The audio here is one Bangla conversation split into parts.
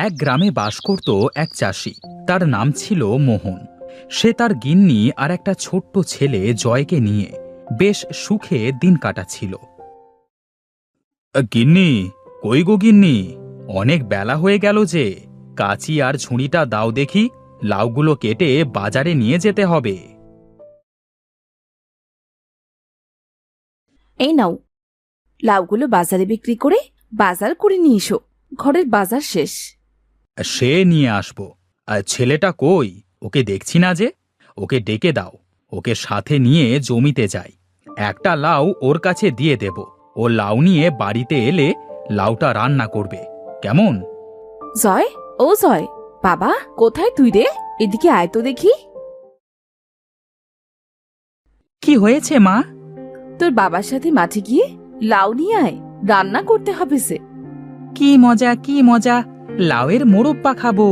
এক গ্রামে বাস করত এক চাষি। তার নাম ছিল মোহন। সে তার গিন্নি আর একটা ছোট্ট ছেলে জয়কে নিয়ে বেশ সুখে দিন কাটাচ্ছিল। গিন্নি, কই গো গিন্নি, অনেক বেলা হয়ে গেল যে। কাঁচি আর ঝুড়িটা দাও দেখি, লাউগুলো কেটে বাজারে নিয়ে যেতে হবে। এই নাও, লাউগুলো বাজারে বিক্রি করে বাজার করে নিয়ে এসো। ঘরের বাজার শেষ। সে নিয়ে আসবো। আর ছেলেটা কই? ওকে দেখছি না যে। ওকে ডেকে দাও, ওকে সাথে নিয়ে জমিতে যাই। একটা লাউ ওর কাছে দিয়ে দেব। ও লাউ নিয়ে বাড়িতে এলে লাউটা রান্না করবে, কেমন? জয়, ও জয়, বাবা কোথায় তুই রে? এদিকে আয় তো দেখি। কি হয়েছে মা? তোর বাবার সাথে মাঠে গিয়ে লাউ নিয়ে আয়, রান্না করতে হবে সে। কি মজা, কি মজা, লাউয়ের মোরব্বা খাবো।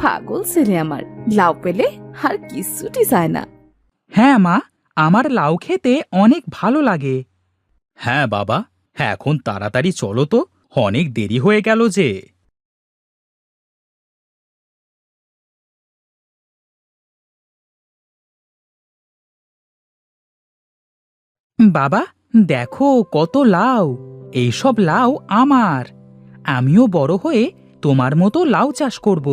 পাগল ছেলে আমার, লাউ পেলে আর কিছুটি চায় না। হ্যাঁ মা, আমার লাউ খেতে অনেক ভালো লাগে। হ্যাঁ বাবা, হ্যাঁ এখন তাড়াতাড়ি চলো তো, অনেক দেরি হয়ে গেল যে। বাবা দেখো কত লাউ, এইসব লাউ আমার। আমিও বড় হয়ে তোমার মতো লাউ চাষ করব।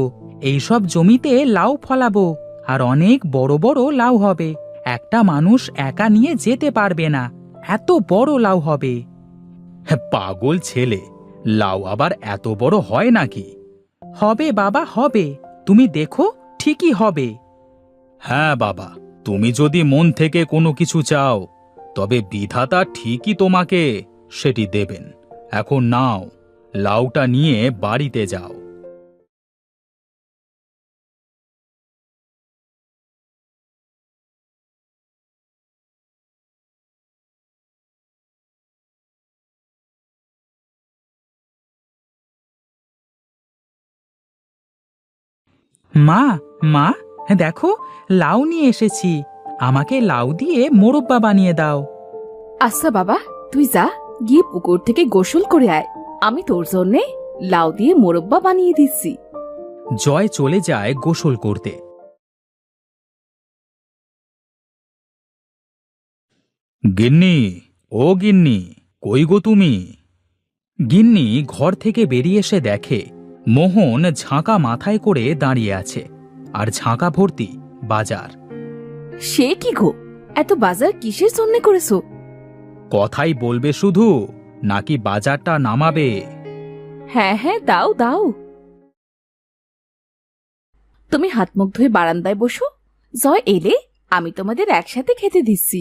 এইসব জমিতে লাউ ফলাবো, আর অনেক বড় বড় লাউ হবে। একটা মানুষ একা নিয়ে যেতে পারবে না, এত বড় লাউ হবে। হ্যাঁ, পাগল ছেলে, লাউ আবার এত বড় হয় নাকি? হবে বাবা, হবে, তুমি দেখো ঠিকই হবে। হ্যাঁ বাবা, তুমি যদি মন থেকে কোনো কিছু চাও, তবে বিধাতা ঠিকই তোমাকে সেটি দেবেন। এখন নাও, লাউটা নিয়ে বাড়িতে যাও। মা, মা, দেখো লাউ নিয়ে এসেছি। আমাকে লাউ দিয়ে মোরব্বা বানিয়ে দাও। আচ্ছা বাবা, তুই যা, গিয়ে পুকুর থেকে গোসল করে আয়। আমি তোর জন্যে লাউ দিয়ে মোরব্বা বানিয়ে দিচ্ছি। জয় চলে যায় গোসল করতে। গিন্নি, ও গিন্নি, কই গো তুমি? গিন্নি ঘর থেকে বেরিয়ে এসে দেখে মোহন ঝাঁকা মাথায় করে দাঁড়িয়ে আছে, আর ঝাঁকা ভর্তি বাজার। সে কি গো, এত বাজার কিসের জন্য করেছো? কথাই বলবে শুধু, নাকি বাজারটা নামাবে? হ্যাঁ হ্যাঁ, দাও দাও। তুমি হাত মুখ ধুয়ে বারান্দায় বসো, জয় এলে আমি তোমাদের একসাথে খেতে দিচ্ছি।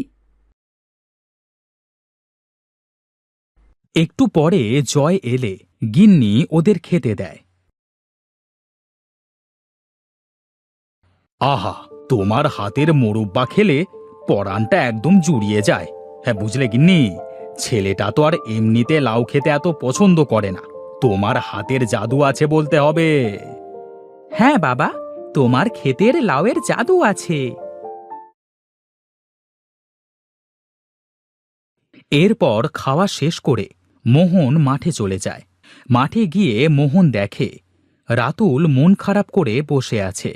একটু পরে জয় এলে গিন্নি ওদের খেতে দেয়। আহা, তোমার হাতের মোরব্বা খেলে পরানটা একদম জুড়িয়ে যায়। হ্যাঁ বুঝলে গিন্নি, ছেলেটা তো আর এমনিতে লাউ খেতে এত পছন্দ করে না, তোমার হাতের জাদু আছে বলতে হবে। হ্যাঁ বাবা, তোমার ক্ষেতের লাউয়ের জাদু আছে। এরপর খাওয়া শেষ করে মোহন মাঠে চলে যায়। মাঠে গিয়ে মোহন দেখে রাতুল মন খারাপ করে বসে আছে।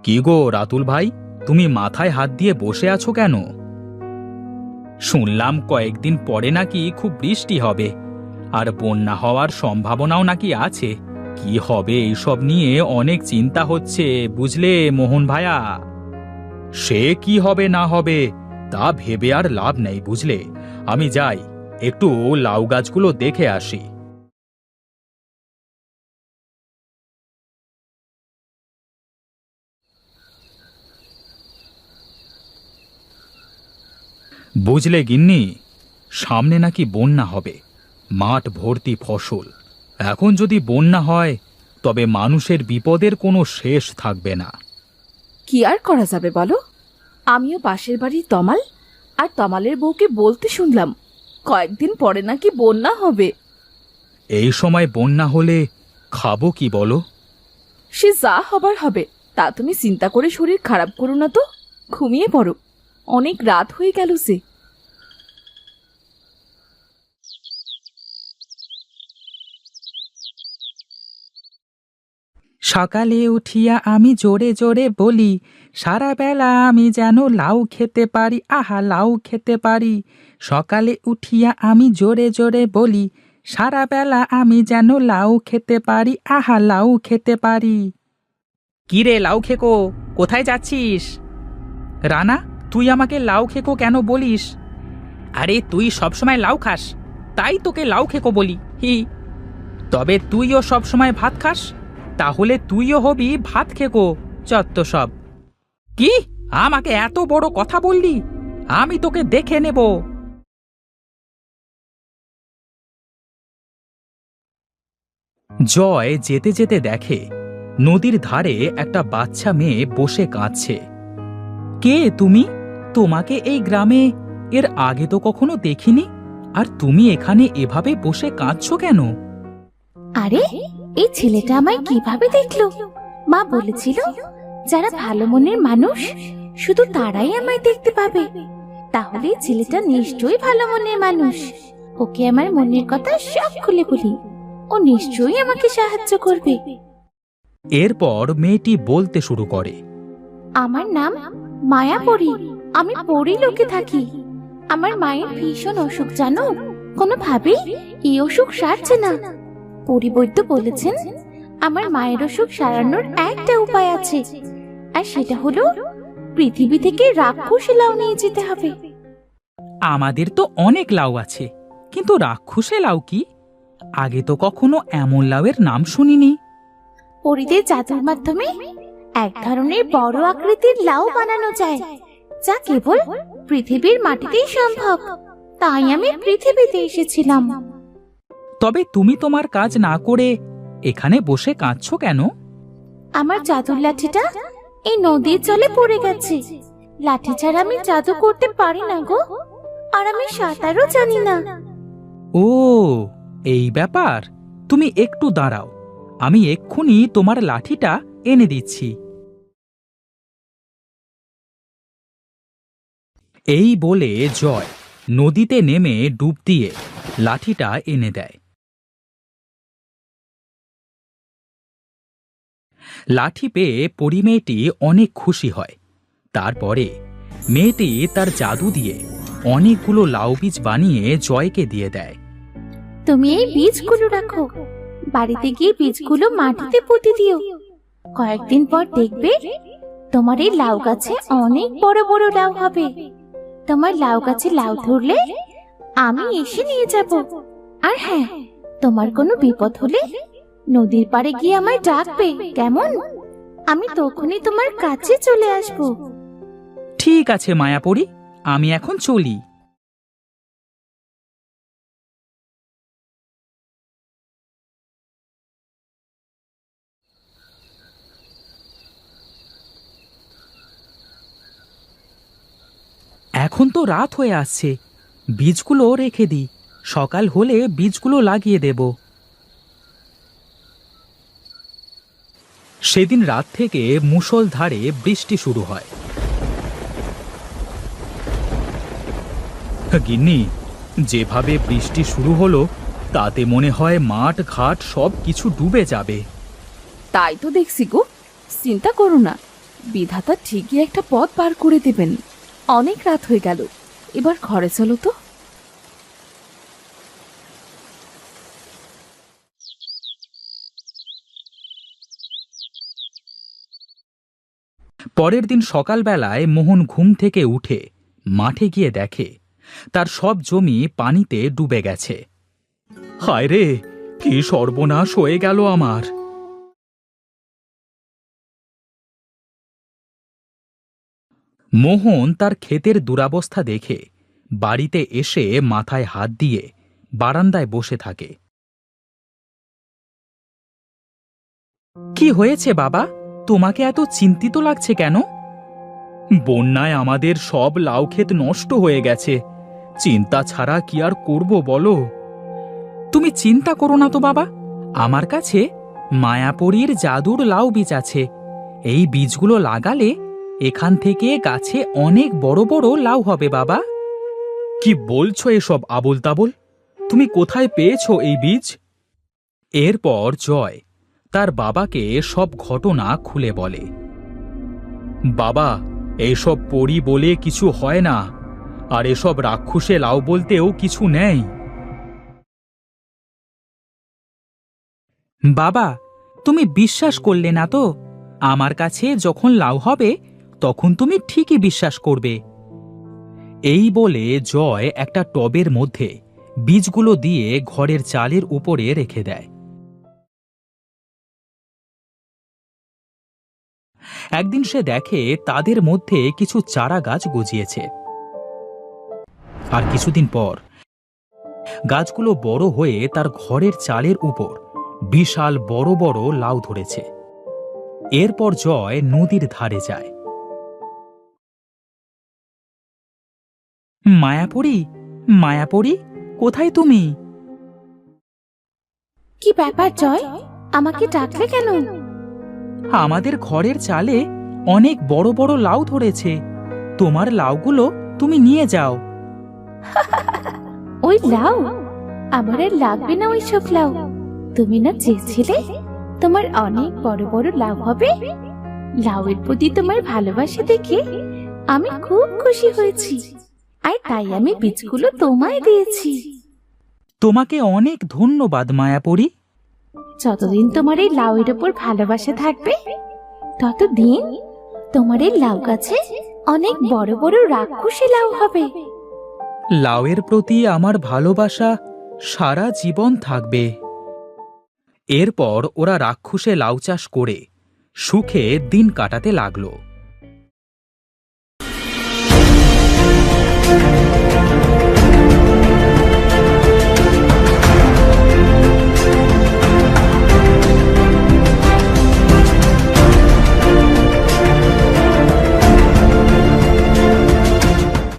কি গো রাতুল ভাই, তুমি মাথায় হাত দিয়ে বসে আছো কেন? শুনলাম কয়েকদিন পরে নাকি খুব বৃষ্টি হবে, আর বন্যা হওয়ার সম্ভাবনাও নাকি আছে। কি হবে এইসব নিয়ে অনেক চিন্তা হচ্ছে, বুঝলে মোহন ভায়া। সে কি হবে না হবে তা ভেবে আর লাভ নেই, বুঝলে। আমি যাই, একটু লাউ গাছগুলো দেখে আসি। বুঝলে গিন্নি, সামনে নাকি বন্যা হবে, মাঠ ভর্তি ফসল। এখন যদি বন্যা হয়, তবে মানুষের বিপদের কোনো শেষ থাকবে না। কি আর করা যাবে বলো? আমিও পাশের বাড়ির তমাল আর তমালের বউকে বলতে শুনলাম কয়েকদিন পরে নাকি বন্যা হবে। এই সময় বন্যা হলে খাবো কি বলো? সে যা হবার হবে, তা তুমি চিন্তা করে শরীর খারাপ করো না তো, ঘুমিয়ে পড়ো, অনেক রাত হয়ে গেল যে। সকালে উঠিয়া আমি জোরে জোরে বলি, সারা বেলা আমি যেন লাউ খেতে পারি, আহা লাউ খেতে পারি। সকালে উঠিয়া আমি জোরে জোরে বলি, সারা বেলা আমি যেন লাউ খেতে পারি, আহা লাউ খেতে পারি। কিরে লাউ খেকো, কোথায় যাচ্ছিস? রানা, তুই আমাকে লাউ খেকো কেন বলিস? আরে তুই সবসময় লাউ খাস, তাই তোকে লাউ খেকো বলি। হি, তবে তুইও সবসময় ভাত খাস, তাহলে তুইও হবি ভাত খেকো। চত্ব সব। কি, আমাকে এত বড় কথা বললি? আমি তোকে দেখে নেব। জয় যেতে যেতে দেখে নদীর ধারে একটা বাচ্চা মেয়ে বসে কাঁদছে। কে তুমি? তোমাকে এই গ্রামে এর আগে তো কখনো দেখিনি, আর তুমি এখানে এভাবে বসে কাঁদছো কেন? আরে, এই ছেলেটা আমায় কিভাবে দেখলো? মা বলেছিল যারা ভালো মনের মানুষ শুধু তারাই আমায় দেখতে পাবে। তাহলে এই ছেলেটা নিশ্চয়ই ভালো মনের মানুষ। ওকে আমার মনের কথা সব খুলে বলি, ও নিশ্চয়ই আমাকে সাহায্য করবে। এরপর মেয়েটি বলতে শুরু করে, আমার নাম মায়াপরি, আমি পরি লোকে থাকি। আমার মায়ের ভীষণ অসুখ জানো, কোনোভাবেই এই অসুখ সারছে না। পরিবৈদ্য বলেছেন আমার মায়ের অসুখ সারানোর একটা উপায় আছে, আর সেটা হলো পৃথিবী থেকে রাক্ষসী লাউ নিয়ে যেতে হবে। আমাদের তো অনেক লাউ আছে, কিন্তু রাক্ষসে লাউ কি? আগে তো কখনো এমন লাউয়ের নাম শুনিনি। পরিদের জাদুর মাধ্যমে এক ধরনের বড় আকৃতির লাউ বানানো যায়, যা কেবল পৃথিবীর মাটিতেই সম্ভব। তাই আমি পৃথিবীতে এসেছিলাম। তবে তুমি তোমার কাজ না করে এখানে বসে কাঁদছো কেন? আমার জাদুর লাঠিটা এই নদীর জলে পড়ে গেছে। লাঠি ছাড়া আমি জাদু করতে পারি না গো, আর আমি সাঁতারও জানি না। ও, এই ব্যাপার। তুমি একটু দাঁড়াও, আমি এক্ষুনি তোমার লাঠিটা এনে দিচ্ছি। এই বলে জয় নদীতে নেমে ডুব দিয়ে লাঠিটা এনে দেয়। লাঠি পেয়ে পরী মেয়েটি অনেক খুশি হয়। তারপরে মেয়েটি তার জাদু দিয়ে অনেকগুলো লাউ বীজ বানিয়ে জয়কে দিয়ে দেয়। তুমি এই বীজগুলো রাখো, বাড়িতে গিয়ে বীজগুলো মাটিতে পুঁতে দিও। কয়েকদিন পর দেখবে তোমার এই লাউ গাছে অনেক বড় বড় লাউ হবে। তোমার লাউ গাছে লাউ ধরলে আমি এসে নিয়ে যাব। আর হ্যাঁ, তোমার কোনো বিপদ হলে নদীর পাড়ে গিয়ে আমায় ডাকবে, কেমন? আমি তখনই তোমার কাছে চলে আসব। ঠিক আছে মায়াপরি, আমি এখন চলি। এখন তো রাত হয়ে আসছে, বীজগুলো রেখে দিই, সকাল হলে বীজগুলো লাগিয়ে দেব। সেদিন রাত থেকে মুষলধারে বৃষ্টি শুরু হয়। গিন্নি, যেভাবে বৃষ্টি শুরু হলো তাতে মনে হয় মাঠ ঘাট সব কিছু ডুবে যাবে। তাই তো দেখছি গো, চিন্তা করো না, বিধাতা ঠিকই একটা পথ পার করে দেবেন। অনেক রাত হয়ে গেল, এবার ঘরে চলো তো। পরের দিন সকালবেলায় মোহন ঘুম থেকে উঠে মাঠে গিয়ে দেখে তার সব জমি পানিতে ডুবে গেছে। হায় রে, কি সর্বনাশ হয়ে গেল আমার! মোহন তার ক্ষেতের দুরবস্থা দেখে বাড়িতে এসে মাথায় হাত দিয়ে বারান্দায় বসে থাকে। কি হয়েছে বাবা, তোমাকে এত চিন্তিত লাগছে কেন? বন্যায় আমাদের সব লাউ ক্ষেত নষ্ট হয়ে গেছে, চিন্তা ছাড়া কি আর করব বলো? তুমি চিন্তা করো না তো বাবা, আমার কাছে মায়াপরীর জাদুর লাউ বীজ আছে। এই বীজগুলো লাগালে এখান থেকে গাছে অনেক বড় বড় লাউ হবে বাবা। কি বলছো এসব আবোল তাবোল? তুমি কোথায় পেয়েছো এই বীজ? এরপর জয় তার বাবাকে সব ঘটনা খুলে বলে। বাবা, এইসব পড়ি বলে কিছু হয় না, আর এসব রাক্ষসে লাউ বলতেও কিছু নেই। বাবা, তুমি বিশ্বাস করলে না তো? আমার কাছে যখন লাউ হবে তখন তুমি ঠিকই বিশ্বাস করবে। এই বলে জয় একটা টবের মধ্যে বীজগুলো দিয়ে ঘরের চালের উপরে রেখে দেয়। একদিন সে দেখে তাদের মধ্যে কিছু চারা গাছ গজিয়েছে। আর কিছুদিন পর গাছগুলো বড় হয়ে তার ঘরের চালের উপর বিশাল বড় বড় লাউ ধরেছে। এরপর জয় নদীর ধারে যায়। মায়াপুরী, মায়াপুরী, কোথায় তুমি? কি ব্যাপার জয়, আমাকে ডাকলে কেন? আমাদের ঘরের চালে অনেক বড় বড় লাউ ধরেছে। তোমার লাউগুলো তুমি নিয়ে যাও। ওই লাউ? আমার আর লাগবে না ওইসব লাউ। তুমি না চেয়েছিলে তোমার অনেক বড় বড় লাউ হবে? লাউয়ের প্রতি তোমার ভালোবাসা দেখে আমি খুব খুশি হয়েছি, আর তাই আমি বীজগুলো তোমায় দিয়েছি। তোমাকে অনেক ধন্যবাদ মায়াপুরী। যতদিন তোমার এই লাউয়ের উপর ভালোবাসা থাকবে ততদিন তোমার এই লাউ গাছে অনেক বড় বড় রাক্ষসী লাউ হবে। লাউয়ের প্রতি আমার ভালোবাসা সারা জীবন থাকবে। এরপর ওরা রাক্ষসে লাউ চাষ করে সুখে দিন কাটাতে লাগলো।